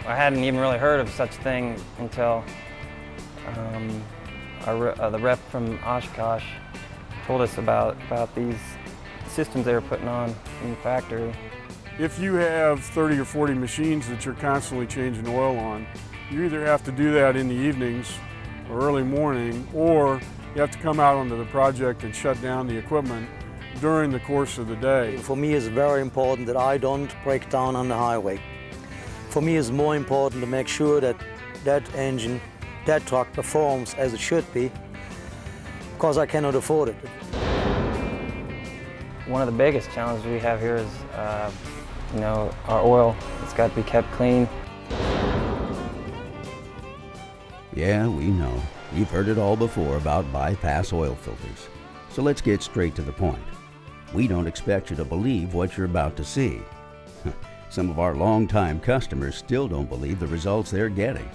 I hadn't even really heard of such thing until the rep from Oshkosh told us about these systems they were putting on in the factory. If you have 30 or 40 machines that you're constantly changing oil on, you either have to do that in the evenings or early morning, or you have to come out onto the project and shut down the equipment during the course of the day. For me, it's very important that I don't break down on the highway. For me, it's more important to make sure that that engine, that truck performs as it should be, because I cannot afford it. One of the biggest challenges we have here is, our oil. It's got to be kept clean. Yeah, we know. You've heard it all before about bypass oil filters. So let's get straight to the point. We don't expect you to believe what you're about to see. Some of our longtime customers still don't believe the results they're getting.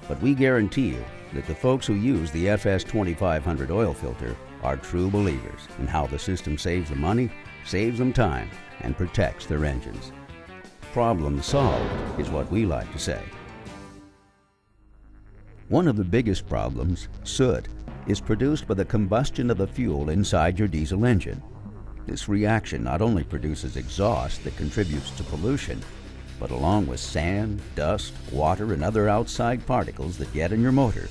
But we guarantee you that the folks who use the FS-2500 oil filter are true believers in how the system saves them money, saves them time, and protects their engines. Problem solved is what we like to say. One of the biggest problems, soot, is produced by the combustion of the fuel inside your diesel engine. This reaction not only produces exhaust that contributes to pollution, but along with sand, dust, water, and other outside particles that get in your motor,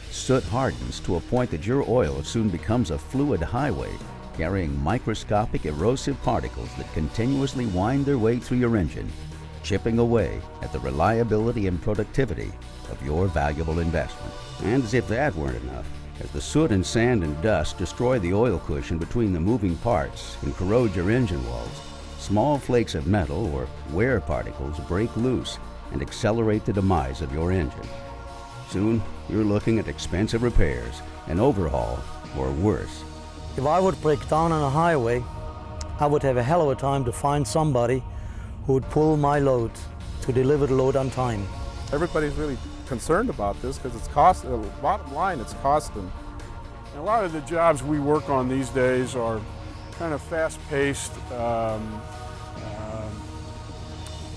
soot hardens to a point that your oil soon becomes a fluid highway carrying microscopic erosive particles that continuously wind their way through your engine, chipping away at the reliability and productivity of your valuable investment. And as if that weren't enough, as the soot and sand and dust destroy the oil cushion between the moving parts and corrode your engine walls, small flakes of metal or wear particles break loose and accelerate the demise of your engine. Soon, you're looking at expensive repairs, an overhaul, or worse. If I would break down on a highway, I would have a hell of a time to find somebody who would pull my load to deliver the load on time. Everybody's really concerned about this because it's cost. Bottom line, it's costing. And a lot of the jobs we work on these days are kind of fast-paced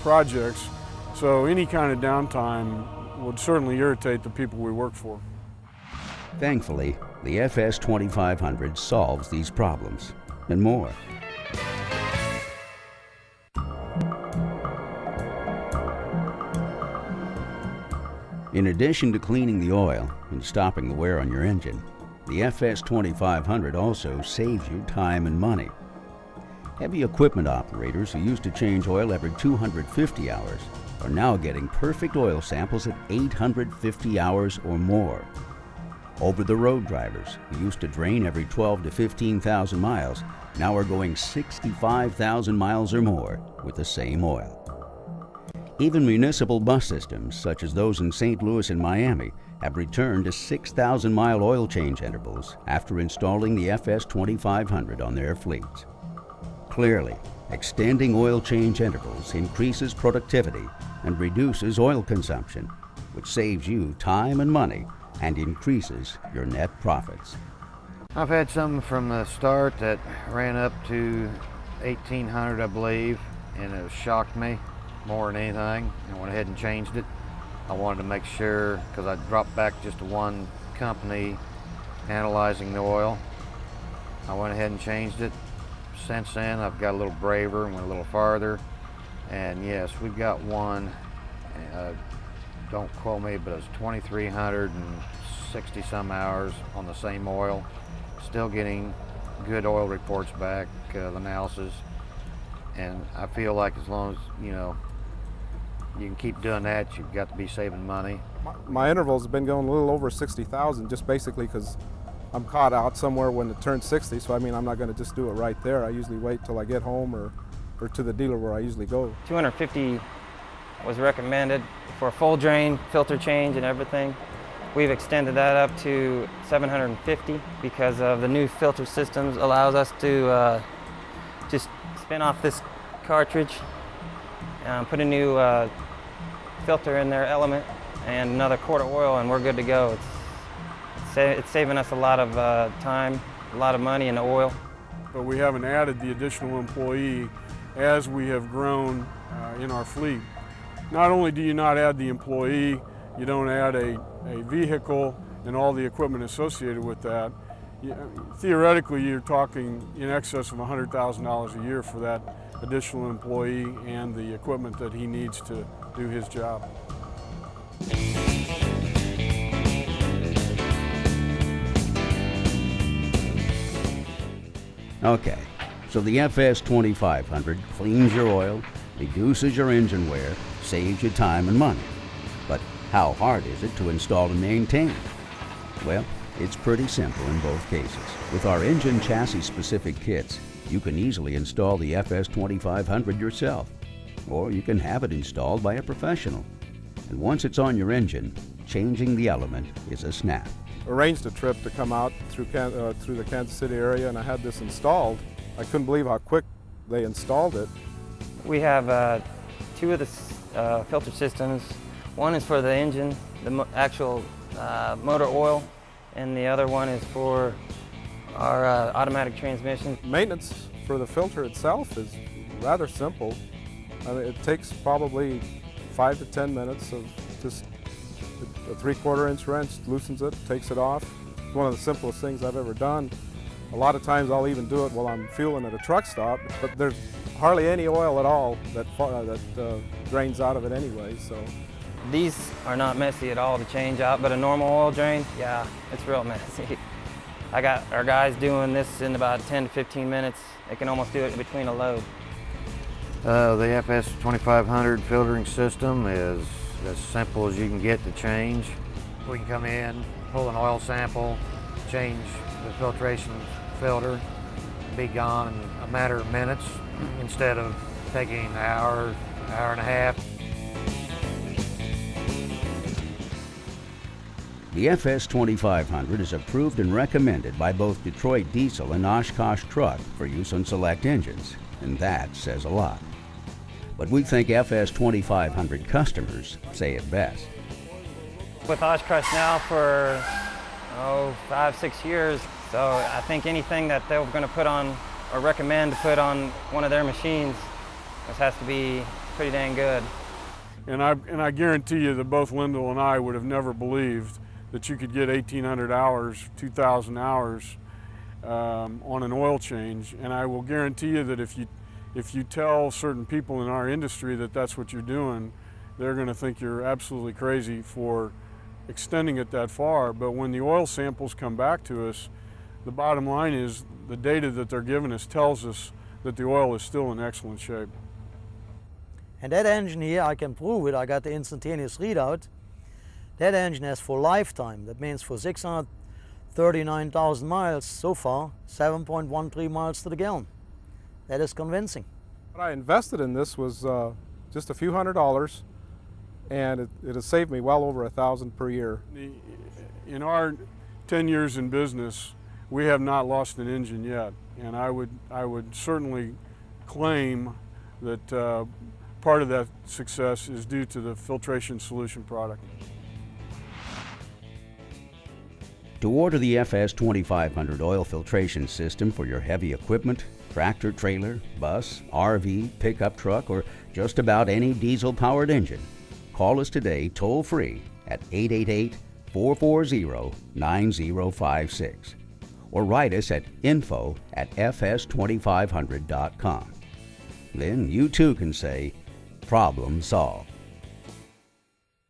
projects, so any kind of downtime would certainly irritate the people we work for. Thankfully, the FS-2500 solves these problems and more. In addition to cleaning the oil and stopping the wear on your engine, the FS-2500 also saves you time and money. Heavy equipment operators who used to change oil every 250 hours are now getting perfect oil samples at 850 hours or more. Over-the-road drivers who used to drain every 12 to 15,000 miles now are going 65,000 miles or more with the same oil. Even municipal bus systems, such as those in St. Louis and Miami, have returned to 6,000-mile oil change intervals after installing the FS-2500 on their fleets. Clearly, extending oil change intervals increases productivity and reduces oil consumption, which saves you time and money and increases your net profits. I've had some from the start that ran up to 1,800, I believe, and it shocked me more than anything. I went ahead and changed it. I wanted to make sure, because I dropped back just to one company analyzing the oil. I went ahead and changed it. Since then, I've got a little braver and went a little farther. And yes, we've got one, don't quote me, but it's 2,360 some hours on the same oil. Still getting good oil reports back, the analysis. And I feel like as long as, you can keep doing that, you've got to be saving money. My intervals have been going a little over 60,000, just basically because I'm caught out somewhere when it turns 60, so I'm not going to just do it right there. I usually wait till I get home or to the dealer where I usually go. 250 was recommended for a full drain, filter change and everything. We've extended that up to 750 because of the new filter systems allows us to just spin off this cartridge, put a new filter in their element and another quart of oil, and we're good to go. It's saving us a lot of time, a lot of money in the oil. But we haven't added the additional employee as we have grown in our fleet. Not only do you not add the employee, you don't add a vehicle and all the equipment associated with that. Theoretically, you're talking in excess of $100,000 a year for that additional employee and the equipment that he needs to do his job. Okay, so the FS-2500 cleans your oil, reduces your engine wear, saves you time and money. But how hard is it to install and maintain? Well, it's pretty simple in both cases. With our engine chassis specific kits, you can easily install the FS-2500 yourself, or you can have it installed by a professional. And once it's on your engine, changing the element is a snap. Arranged a trip to come out through the Kansas City area, and I had this installed. I couldn't believe how quick they installed it. We have two of the filter systems. One is for the engine, the actual motor oil, and the other one is for our automatic transmission. Maintenance for the filter itself is rather simple. I mean, it takes probably 5 to 10 minutes of just a 3/4 inch wrench, loosens it, takes it off. It's one of the simplest things I've ever done. A lot of times I'll even do it while I'm fueling at a truck stop, but there's hardly any oil at all that drains out of it anyway. So These are not messy at all to change out, but a normal oil drain, yeah, it's real messy. I got our guys doing this in about 10 to 15 minutes. They can almost do it between a load. The FS-2500 filtering system is as simple as you can get to change. We can come in, pull an oil sample, change the filtration filter, be gone in a matter of minutes instead of taking an hour, hour and a half. The FS-2500 is approved and recommended by both Detroit Diesel and Oshkosh Truck for use on select engines, and that says a lot. But we think FS-2500 customers say it best. With Oshkosh now for 5, 6 years, so I think anything that they're going to put on or recommend to put on one of their machines, this has to be pretty dang good. And I guarantee you that both Lyndall and I would have never believed that you could get 1,800 hours, 2,000 hours on an oil change. And I will guarantee you that if you tell certain people in our industry that that's what you're doing, they're going to think you're absolutely crazy for extending it that far. But when the oil samples come back to us, the bottom line is the data that they're giving us tells us that the oil is still in excellent shape. And that engine here, I can prove it, I got the instantaneous readout. That engine has for lifetime, that means for 639,000 miles so far, 7.13 miles to the gallon. That is convincing. What I invested in this was just a few $100s, and it has saved me well over $1,000 per year. In our 10 years in business, we have not lost an engine yet, and I would certainly claim that part of that success is due to the filtration solution product. To order the FS-2500 oil filtration system for your heavy equipment, tractor, trailer, bus, RV, pickup truck, or just about any diesel-powered engine, call us today toll-free at 888-440-9056 or write us at info@fs2500.com. Then you too can say, problem solved.